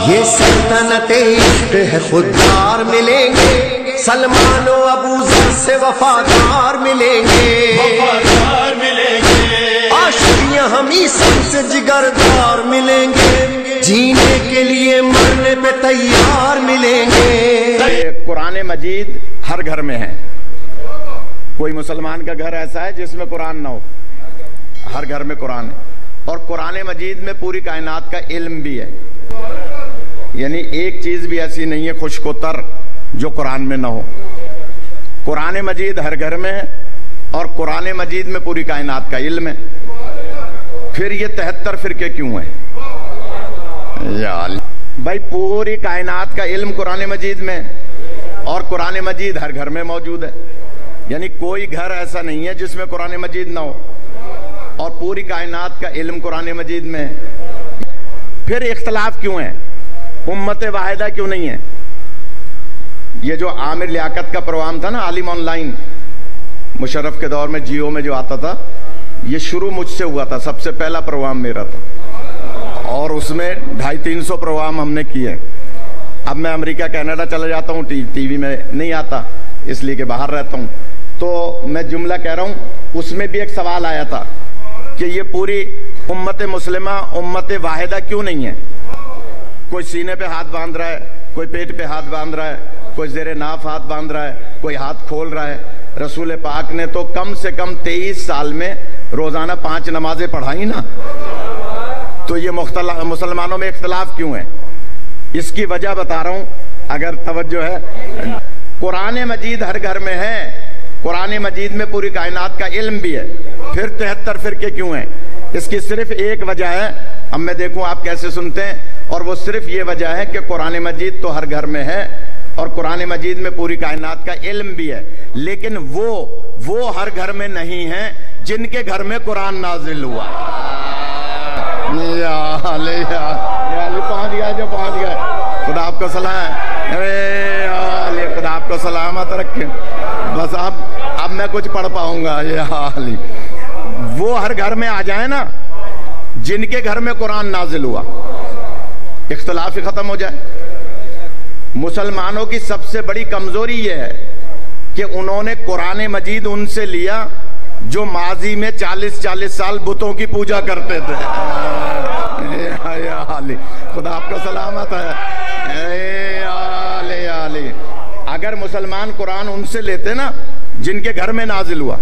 یہ سلطنت عشق ہے، خوددار ملیں گے، سلمان و ابو ذر سے وفادار ملیں گے، عاشقیاں ہمیں سب سے جگردار ملیں گے، جینے کے لیے مرنے پہ تیار ملیں گے۔ قرآن مجید ہر گھر میں ہے، کوئی مسلمان کا گھر ایسا ہے جس میں قرآن نہ ہو؟ ہر گھر میں قرآن ہے، اور قرآن مجید میں پوری کائنات کا علم بھی ہے، یعنی ایک چیز بھی ایسی نہیں ہے خشک و تر جو قرآن میں نہ ہو۔ قرآن مجید ہر گھر میں ہے اور قرآن مجید میں پوری کائنات کا علم ہے۔ پھر یہ 73 فرقے کیوں ہیں؟ بھائی پوری کائنات کا علم قرآن مجید میں اور قرآن مجید ہر گھر میں موجود ہے، یعنی کوئی گھر ایسا نہیں ہے جس میں قرآن مجید نہ ہو، اور پوری کائنات کا علم قرآن مجید میں ہے۔ پھر اختلاف کیوں ہے؟ امت واحدہ کیوں نہیں ہے؟ یہ جو عامر لیاقت کا پروگرام تھا نا، عالم آن لائن، مشرف کے دور میں جیو میں جو آتا تھا، یہ شروع مجھ سے ہوا تھا، سب سے پہلا پروگرام میرا تھا، اور اس میں 250-300 پروگرام ہم نے کیے۔ اب میں امریکہ کینیڈا چلا جاتا ہوں، ٹی وی میں نہیں آتا اس لیے کہ باہر رہتا ہوں، تو میں جملہ کہہ رہا ہوں، اس میں بھی ایک سوال آیا تھا کہ یہ پوری امت مسلمہ امت واحدہ کیوں نہیں ہے؟ کوئی سینے پہ ہاتھ باندھ رہا ہے، کوئی پیٹ پہ ہاتھ باندھ رہا ہے، کوئی زیر ناف ہاتھ باندھ رہا ہے، کوئی ہاتھ کھول رہا ہے۔ رسول پاک نے تو کم سے کم 23 سال میں روزانہ 5 نمازیں پڑھائی نا، تو یہ مسلمانوں میں اختلاف کیوں ہے؟ اس کی وجہ بتا رہا ہوں اگر توجہ ہے۔ قرآن مجید ہر گھر میں ہے، قرآن مجید میں پوری کائنات کا علم بھی ہے، پھر 73 فرقے کیوں ہیں؟ اس کی صرف ایک وجہ ہے، اب میں دیکھوں آپ کیسے سنتے ہیں، اور وہ صرف یہ وجہ ہے کہ قرآن مجید تو ہر گھر میں ہے اور قرآن مجید میں پوری کائنات کا علم بھی ہے، لیکن وہ ہر گھر میں نہیں ہے جن کے گھر میں قرآن نازل ہوا۔ پہنچ گیا جو پہنچ گیا، خدا آپ کو سلام، خدا آپ کو سلامت رکھے۔ بس اب میں کچھ پڑھ پاؤں گا، یہ حال ہی وہ ہر گھر میں آ جائیں نا جن کے گھر میں قرآن نازل ہوا، اختلاف ہی ختم ہو جائے۔ مسلمانوں کی سب سے بڑی کمزوری یہ ہے کہ انہوں نے قرآن مجید ان سے لیا جو ماضی میں 40 سال بتوں کی پوجا کرتے تھے۔ خدا آپ کو سلامت ہے۔ اگر مسلمان قرآن ان سے لیتے نا جن کے گھر میں نازل ہوا،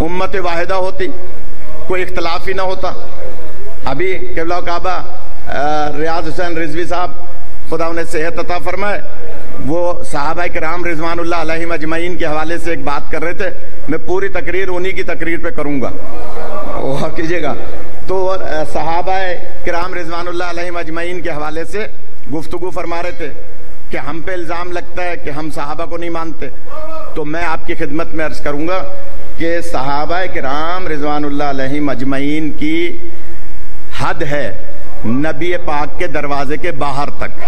امت واحدہ ہوتی، کوئی اختلاف ہی نہ ہوتا۔ ابھی قبلہ کعبہ ریاض حسین رضوی صاحب خدا انہیں صحت عطا فرمائے، وہ صحابہ کرام رضوان اللہ علیہم اجمعین کے حوالے سے ایک بات کر رہے تھے، میں پوری تقریر انہی کی تقریر پہ کروں گا، وہ کیجئے گا۔ تو صحابہ کرام رضوان اللہ علیہم اجمعین کے حوالے سے گفتگو فرما رہے تھے کہ ہم پہ الزام لگتا ہے کہ ہم صحابہ کو نہیں مانتے، تو میں آپ کی خدمت میں عرض کروں گا کہ صحابہ کرام رضوان اللہ علیہم اجمعین کی حد ہے نبی پاک کے دروازے کے باہر تک،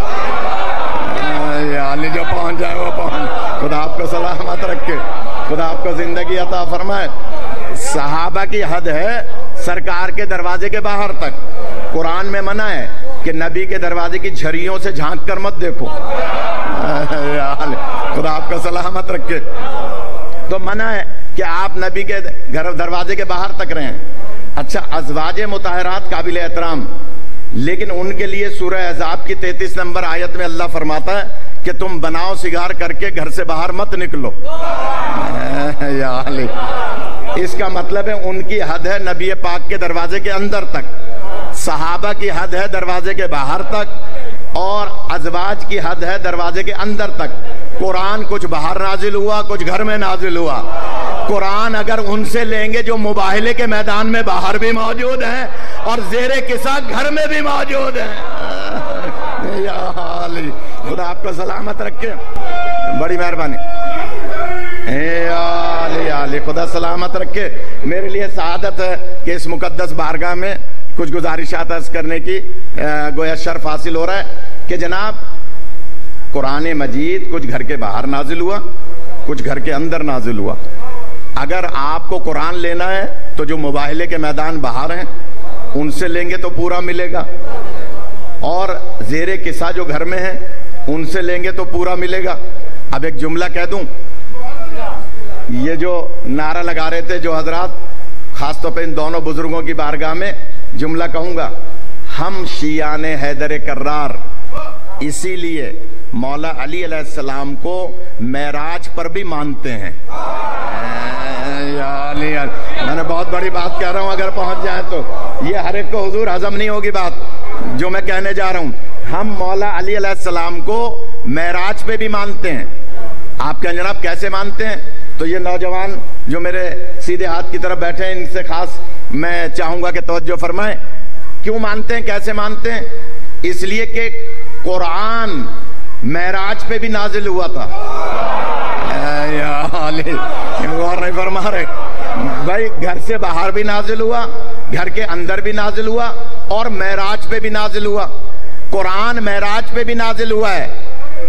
یعنی جو پہنچ جائے وہ پہنچ۔ خدا آپ کو سلامت رکھے، خدا آپ کو زندگی عطا فرمائے۔ صحابہ کی حد ہے سرکار کے دروازے کے باہر تک۔ قرآن میں منع ہے کہ نبی کے دروازے کی جھریوں سے جھانک کر مت دیکھو، خدا آپ کو سلامت رکھے۔ تو منع ہے کہ آپ نبی کے دروازے کے باہر تک رہیں۔ اچھا، ازواج مطہرات قابل احترام، لیکن ان کے لیے سورہ احزاب کی 33 نمبر آیت میں اللہ فرماتا ہے کہ تم بناؤ سگار کر کے گھر سے باہر مت نکلو۔ اس کا مطلب ہے ان کی حد ہے نبی پاک کے دروازے کے اندر تک، صحابہ کی حد ہے دروازے کے باہر تک، اور ازواج کی حد ہے دروازے کے اندر تک۔ قرآن کچھ باہر نازل ہوا، کچھ گھر میں نازل ہوا۔ قرآن اگر ان سے لیں گے جو مباہلے کے میدان میں باہر بھی موجود ہیں اور زیر قصہ گھر میں بھی موجود ہیں۔ خدا آپ کو سلامت رکھے، بڑی مہربانی، خدا سلامت رکھے۔ میرے لیے سعادت ہے کہ اس مقدس بارگاہ میں کچھ گزارشات عرض کرنے کی گویا شرف حاصل ہو رہا ہے کہ جناب قرآن مجید کچھ گھر کے باہر نازل ہوا، کچھ گھر کے اندر نازل ہوا۔ اگر آپ کو قرآن لینا ہے تو جو مباہلے کے میدان باہر ہیں ان سے لیں گے تو پورا ملے گا، اور زیر قصہ جو گھر میں ہیں ان سے لیں گے تو پورا ملے گا. اب ایک جملہ کہہ دوں, یہ جو نعرہ لگا رہے تھے جو حضرات, خاص طور پہ ان دونوں بزرگوں کی بارگاہ میں جملہ کہوں گا. ہم شیعان حیدر کرار اسی لیے مولا علی علیہ السلام کو معراج پر بھی مانتے ہیں. میں نے بہت بڑی بات کہہ رہا ہوں, اگر پہنچ جائے تو یہ ہر ایک کو حضور ہضم نہیں ہوگی بات جو میں کہنے جا رہا ہوں. ہم مولا علی علیہ السلام کو معراج پہ بھی مانتے ہیں. آپ کہیں جناب کیسے مانتے ہیں؟ تو یہ نوجوان جو میرے سیدھے ہاتھ کی طرف بیٹھے ہیں ان سے خاص میں چاہوں گا کہ توجہ فرمائیں. کیوں مانتے ہیں, کیسے مانتے ہیں؟ اس لیے کہ قرآن معراج پہ بھی نازل ہوا تھا. غور نہیں فرما رہے بھائی, گھر سے باہر بھی نازل ہوا, گھر کے اندر بھی نازل ہوا, اور معراج پہ بھی نازل ہوا. قرآن معراج پہ بھی نازل ہوا ہے.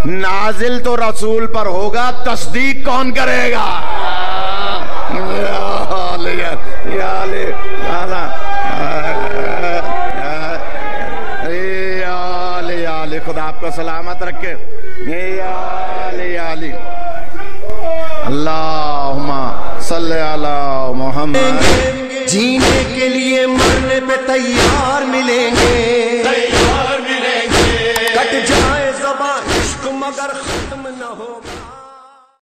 نازل تو رسول پر ہوگا, تصدیق کون کرے گا؟ خدا آپ کو سلامت رکھے. اللہم صلی علی محمد. جینے کے لیے مرنے پہ تیار ملیں گے.